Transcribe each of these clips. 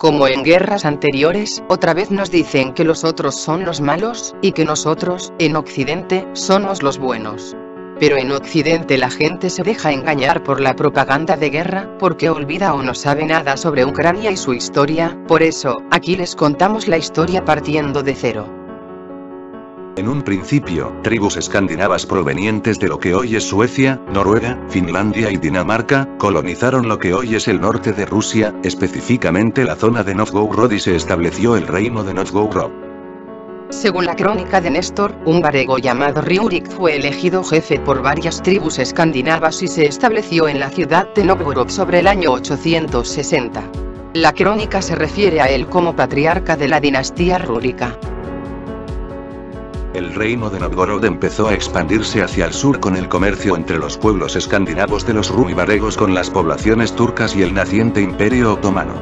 Como en guerras anteriores, otra vez nos dicen que los otros son los malos, y que nosotros, en Occidente, somos los buenos. Pero en Occidente la gente se deja engañar por la propaganda de guerra, porque olvida o no sabe nada sobre Ucrania y su historia. Por eso, aquí les contamos la historia partiendo de cero. En un principio, tribus escandinavas provenientes de lo que hoy es Suecia, Noruega, Finlandia y Dinamarca, colonizaron lo que hoy es el norte de Rusia, específicamente la zona de Novgorod, y se estableció el reino de Novgorod. Según la crónica de Néstor, un varego llamado Riurik fue elegido jefe por varias tribus escandinavas y se estableció en la ciudad de Novgorod sobre el año 860. La crónica se refiere a él como patriarca de la dinastía rúrica. El reino de Novgorod empezó a expandirse hacia el sur con el comercio entre los pueblos escandinavos de los rum y varegos con las poblaciones turcas y el naciente imperio otomano.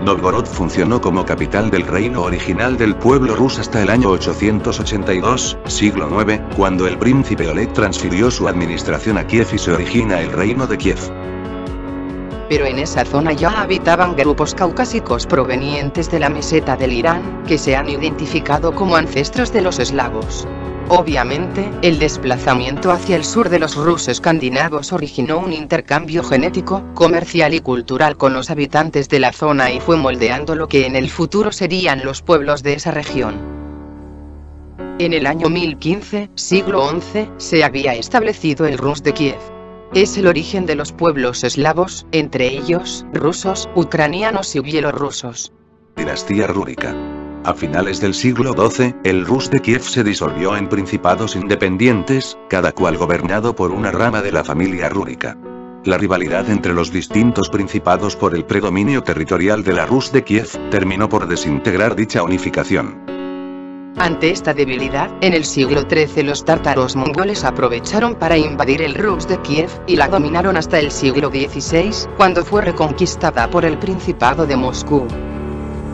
Novgorod funcionó como capital del reino original del pueblo rus hasta el año 882, siglo IX, cuando el príncipe Oleg transfirió su administración a Kiev y se origina el reino de Kiev. Pero en esa zona ya habitaban grupos caucásicos provenientes de la meseta del Irán, que se han identificado como ancestros de los eslavos. Obviamente, el desplazamiento hacia el sur de los rus escandinavos originó un intercambio genético, comercial y cultural con los habitantes de la zona y fue moldeando lo que en el futuro serían los pueblos de esa región. En el año 1015, siglo XI, se había establecido el Rus de Kiev. Es el origen de los pueblos eslavos, entre ellos, rusos, ucranianos y bielorrusos. Dinastía rúrica. A finales del siglo XII, el Rus de Kiev se disolvió en principados independientes, cada cual gobernado por una rama de la familia rúrica. La rivalidad entre los distintos principados por el predominio territorial de la Rus de Kiev terminó por desintegrar dicha unificación. Ante esta debilidad, en el siglo XIII los tártaros mongoles aprovecharon para invadir el Rus de Kiev, y la dominaron hasta el siglo XVI, cuando fue reconquistada por el Principado de Moscú.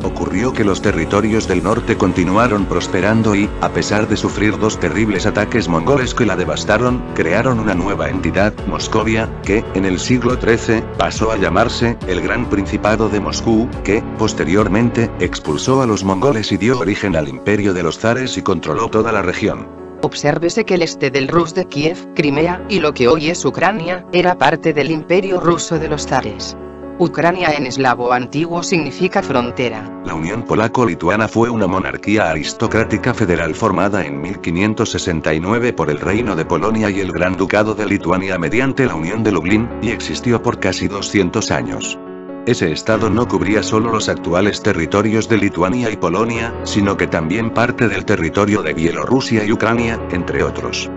Ocurrió que los territorios del norte continuaron prosperando y, a pesar de sufrir dos terribles ataques mongoles que la devastaron, crearon una nueva entidad, Moscovia, que, en el siglo XIII, pasó a llamarse, el Gran Principado de Moscú, que, posteriormente, expulsó a los mongoles y dio origen al imperio de los zares y controló toda la región. Obsérvese que el este del Rus de Kiev, Crimea, y lo que hoy es Ucrania, era parte del imperio ruso de los zares. Ucrania en eslavo antiguo significa frontera. La Unión Polaco-Lituana fue una monarquía aristocrática federal formada en 1569 por el Reino de Polonia y el Gran Ducado de Lituania mediante la Unión de Lublin, y existió por casi 200 años. Ese estado no cubría solo los actuales territorios de Lituania y Polonia, sino que también parte del territorio de Bielorrusia y Ucrania, entre otros.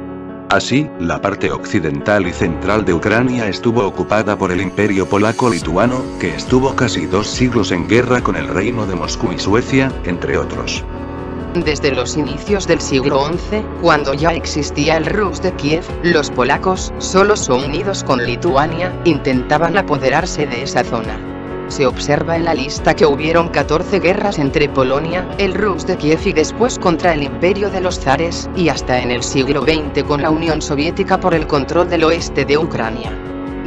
Así, la parte occidental y central de Ucrania estuvo ocupada por el Imperio Polaco-Lituano, que estuvo casi 2 siglos en guerra con el Reino de Moscú y Suecia, entre otros. Desde los inicios del siglo XI, cuando ya existía el Rus de Kiev, los polacos, solos o unidos con Lituania, intentaban apoderarse de esa zona. Se observa en la lista que hubieron 14 guerras entre Polonia, el Rus de Kiev y después contra el Imperio de los Zares, y hasta en el siglo XX con la Unión Soviética por el control del oeste de Ucrania.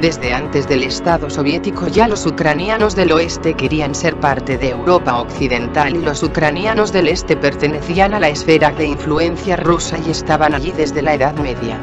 Desde antes del Estado soviético ya los ucranianos del oeste querían ser parte de Europa occidental y los ucranianos del este pertenecían a la esfera de influencia rusa y estaban allí desde la Edad Media.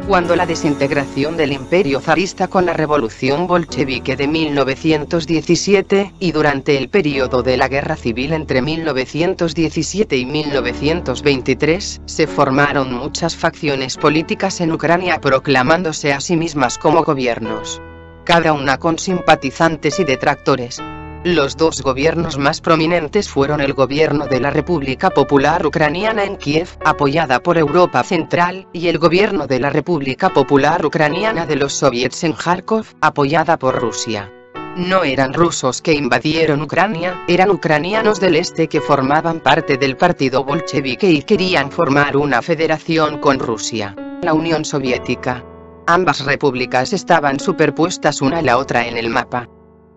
Cuando la desintegración del imperio zarista con la revolución bolchevique de 1917, y durante el periodo de la guerra civil entre 1917 y 1923, se formaron muchas facciones políticas en Ucrania proclamándose a sí mismas como gobiernos. Cada una con simpatizantes y detractores. Los dos gobiernos más prominentes fueron el gobierno de la República Popular Ucraniana en Kiev, apoyada por Europa Central, y el gobierno de la República Popular Ucraniana de los Soviets en Kharkov, apoyada por Rusia. No eran rusos que invadieron Ucrania, eran ucranianos del este que formaban parte del partido bolchevique y querían formar una federación con Rusia, la Unión Soviética. Ambas repúblicas estaban superpuestas una a la otra en el mapa.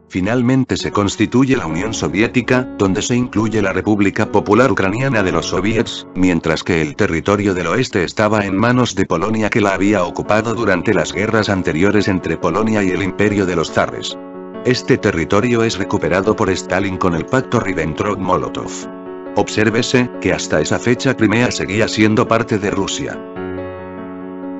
Finalmente se constituye la Unión Soviética, donde se incluye la República Popular Ucraniana de los Soviets, mientras que el territorio del oeste estaba en manos de Polonia, que la había ocupado durante las guerras anteriores entre Polonia y el Imperio de los Zares. Este territorio es recuperado por Stalin con el pacto Ribbentrop-Molotov. Obsérvese, que hasta esa fecha Crimea seguía siendo parte de Rusia.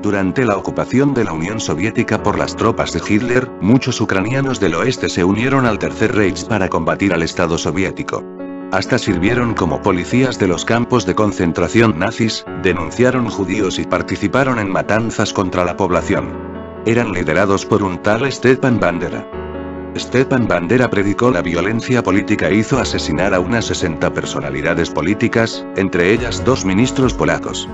Durante la ocupación de la Unión Soviética por las tropas de Hitler, muchos ucranianos del oeste se unieron al Tercer Reich para combatir al Estado soviético. Hasta sirvieron como policías de los campos de concentración nazis, denunciaron judíos y participaron en matanzas contra la población. Eran liderados por un tal Stepan Bandera. Stepan Bandera predicó la violencia política e hizo asesinar a unas 60 personalidades políticas, entre ellas 2 ministros polacos.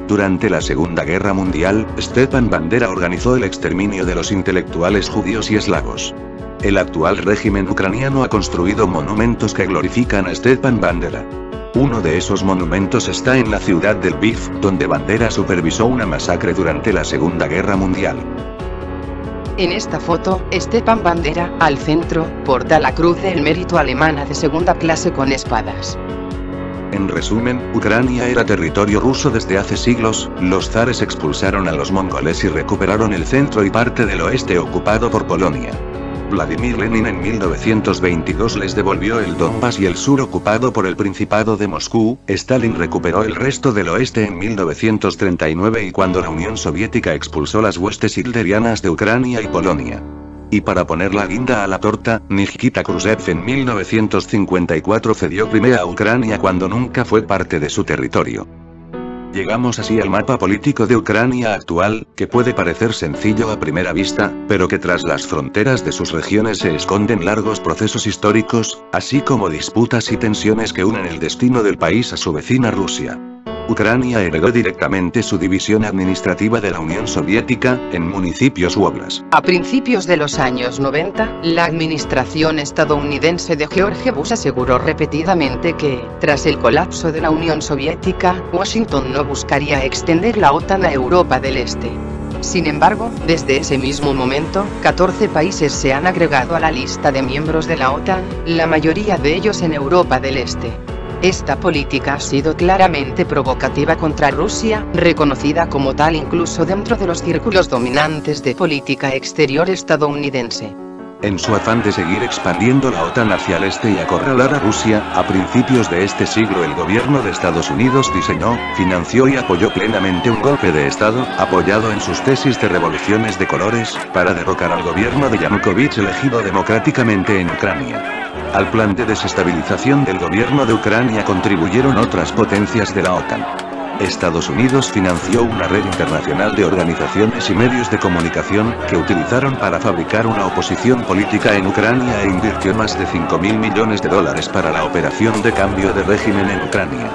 Durante la Segunda Guerra Mundial, Stepan Bandera organizó el exterminio de los intelectuales judíos y eslavos. El actual régimen ucraniano ha construido monumentos que glorifican a Stepan Bandera. Uno de esos monumentos está en la ciudad de Lviv, donde Bandera supervisó una masacre durante la Segunda Guerra Mundial. En esta foto, Stepan Bandera, al centro, porta la Cruz del Mérito alemana de segunda clase con espadas. En resumen, Ucrania era territorio ruso desde hace siglos, los zares expulsaron a los mongoles y recuperaron el centro y parte del oeste ocupado por Polonia. Vladimir Lenin en 1922 les devolvió el Donbass y el sur ocupado por el Principado de Moscú. Stalin recuperó el resto del oeste en 1939 y cuando la Unión Soviética expulsó las huestes hitlerianas de Ucrania y Polonia. Y para poner la guinda a la torta, Nikita Khrushchev en 1954 cedió Crimea a Ucrania cuando nunca fue parte de su territorio. Llegamos así al mapa político de Ucrania actual, que puede parecer sencillo a primera vista, pero que tras las fronteras de sus regiones se esconden largos procesos históricos, así como disputas y tensiones que unen el destino del país a su vecina Rusia. Ucrania heredó directamente su división administrativa de la Unión Soviética, en municipios u oblasts. A principios de los años 90, la administración estadounidense de George Bush aseguró repetidamente que, tras el colapso de la Unión Soviética, Washington no buscaría extender la OTAN a Europa del Este. Sin embargo, desde ese mismo momento, 14 países se han agregado a la lista de miembros de la OTAN, la mayoría de ellos en Europa del Este. Esta política ha sido claramente provocativa contra Rusia, reconocida como tal incluso dentro de los círculos dominantes de política exterior estadounidense. En su afán de seguir expandiendo la OTAN hacia el este y acorralar a Rusia, a principios de este siglo el gobierno de Estados Unidos diseñó, financió y apoyó plenamente un golpe de Estado, apoyado en sus tesis de revoluciones de colores, para derrocar al gobierno de Yanukovych elegido democráticamente en Ucrania. Al plan de desestabilización del gobierno de Ucrania contribuyeron otras potencias de la OTAN. Estados Unidos financió una red internacional de organizaciones y medios de comunicación, que utilizaron para fabricar una oposición política en Ucrania e invirtió más de $5.000 millones para la operación de cambio de régimen en Ucrania.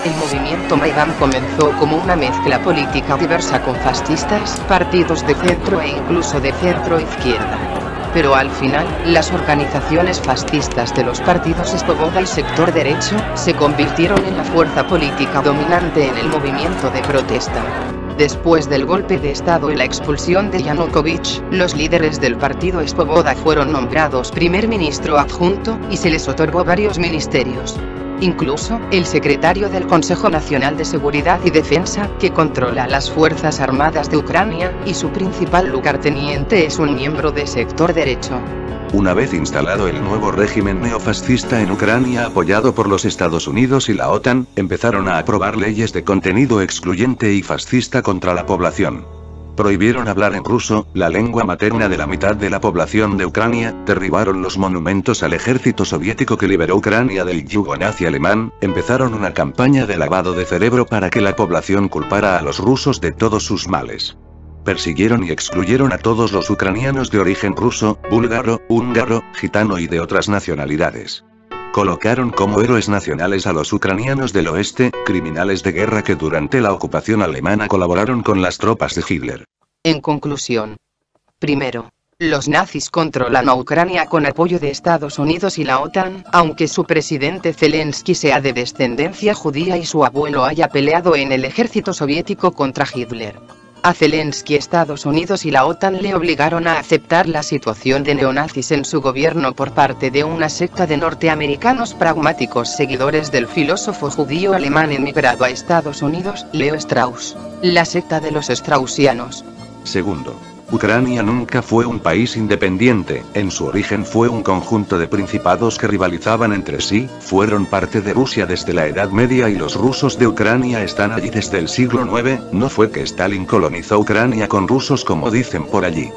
El movimiento Maidán comenzó como una mezcla política diversa con fascistas, partidos de centro e incluso de centro-izquierda. Pero al final, las organizaciones fascistas de los partidos Svoboda y Sector Derecho, se convirtieron en la fuerza política dominante en el movimiento de protesta. Después del golpe de Estado y la expulsión de Yanukovych, los líderes del partido Svoboda fueron nombrados primer ministro adjunto, y se les otorgó varios ministerios. Incluso, el secretario del Consejo Nacional de Seguridad y Defensa, que controla las Fuerzas Armadas de Ucrania, y su principal lugarteniente es un miembro de Sector Derecho. Una vez instalado el nuevo régimen neofascista en Ucrania apoyado por los Estados Unidos y la OTAN, empezaron a aprobar leyes de contenido excluyente y fascista contra la población. Prohibieron hablar en ruso, la lengua materna de la mitad de la población de Ucrania, derribaron los monumentos al ejército soviético que liberó Ucrania del yugo nazi alemán, empezaron una campaña de lavado de cerebro para que la población culpara a los rusos de todos sus males. Persiguieron y excluyeron a todos los ucranianos de origen ruso, búlgaro, húngaro, gitano y de otras nacionalidades. Colocaron como héroes nacionales a los ucranianos del oeste, criminales de guerra que durante la ocupación alemana colaboraron con las tropas de Hitler. En conclusión. Primero, los nazis controlan a Ucrania con apoyo de Estados Unidos y la OTAN, aunque su presidente Zelensky sea de descendencia judía y su abuelo haya peleado en el ejército soviético contra Hitler. A Zelensky Estados Unidos y la OTAN le obligaron a aceptar la situación de neonazis en su gobierno por parte de una secta de norteamericanos pragmáticos seguidores del filósofo judío alemán emigrado a Estados Unidos, Leo Strauss, la secta de los straussianos. Segundo, Ucrania nunca fue un país independiente, en su origen fue un conjunto de principados que rivalizaban entre sí, fueron parte de Rusia desde la Edad Media y los rusos de Ucrania están allí desde el siglo IX, no fue que Stalin colonizó Ucrania con rusos como dicen por allí.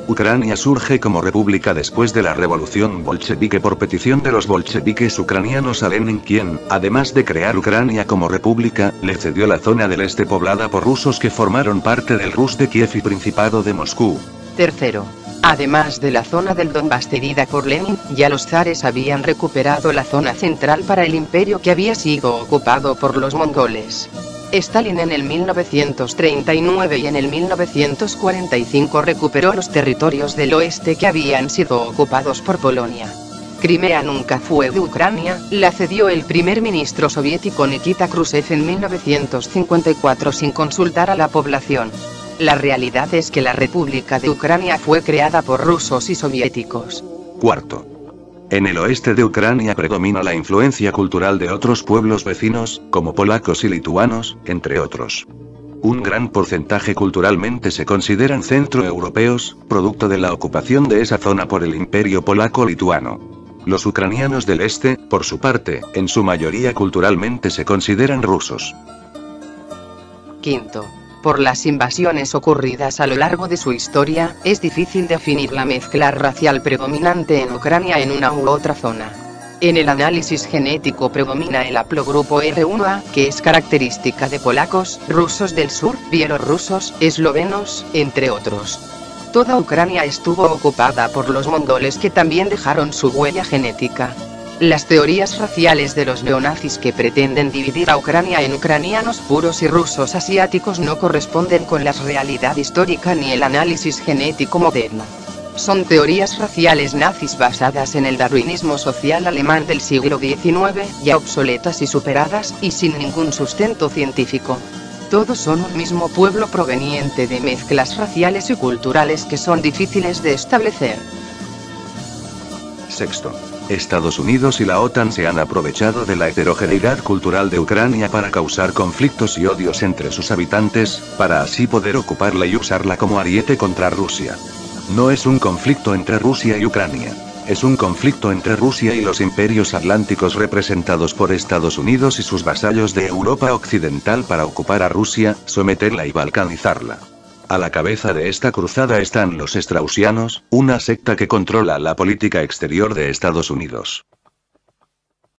Ucrania surge como república después de la revolución bolchevique por petición de los bolcheviques ucranianos a Lenin, quien, además de crear Ucrania como república, le cedió la zona del este poblada por rusos que formaron parte del Rus de Kiev y Principado de Moscú. Tercero. Además de la zona del Donbass cedida por Lenin, ya los zares habían recuperado la zona central para el imperio que había sido ocupado por los mongoles. Stalin en el 1939 y en el 1945 recuperó los territorios del oeste que habían sido ocupados por Polonia. Crimea nunca fue de Ucrania, la cedió el primer ministro soviético Nikita Khrushchev en 1954 sin consultar a la población. La realidad es que la República de Ucrania fue creada por rusos y soviéticos. Cuarto. En el oeste de Ucrania predomina la influencia cultural de otros pueblos vecinos, como polacos y lituanos, entre otros. Un gran porcentaje culturalmente se consideran centroeuropeos, producto de la ocupación de esa zona por el imperio polaco-lituano. Los ucranianos del este, por su parte, en su mayoría culturalmente se consideran rusos. Quinto. Por las invasiones ocurridas a lo largo de su historia, es difícil definir la mezcla racial predominante en Ucrania en una u otra zona. En el análisis genético predomina el haplogrupo R1A, que es característica de polacos, rusos del sur, bielorrusos, eslovenos, entre otros. Toda Ucrania estuvo ocupada por los mongoles que también dejaron su huella genética. Las teorías raciales de los neonazis que pretenden dividir a Ucrania en ucranianos puros y rusos asiáticos no corresponden con la realidad histórica ni el análisis genético moderno. Son teorías raciales nazis basadas en el darwinismo social alemán del siglo XIX, ya obsoletas y superadas, y sin ningún sustento científico. Todos son un mismo pueblo proveniente de mezclas raciales y culturales que son difíciles de establecer. Sexto. Estados Unidos y la OTAN se han aprovechado de la heterogeneidad cultural de Ucrania para causar conflictos y odios entre sus habitantes, para así poder ocuparla y usarla como ariete contra Rusia. No es un conflicto entre Rusia y Ucrania. Es un conflicto entre Rusia y los imperios atlánticos representados por Estados Unidos y sus vasallos de Europa Occidental para ocupar a Rusia, someterla y balcanizarla. A la cabeza de esta cruzada están los straussianos, una secta que controla la política exterior de Estados Unidos.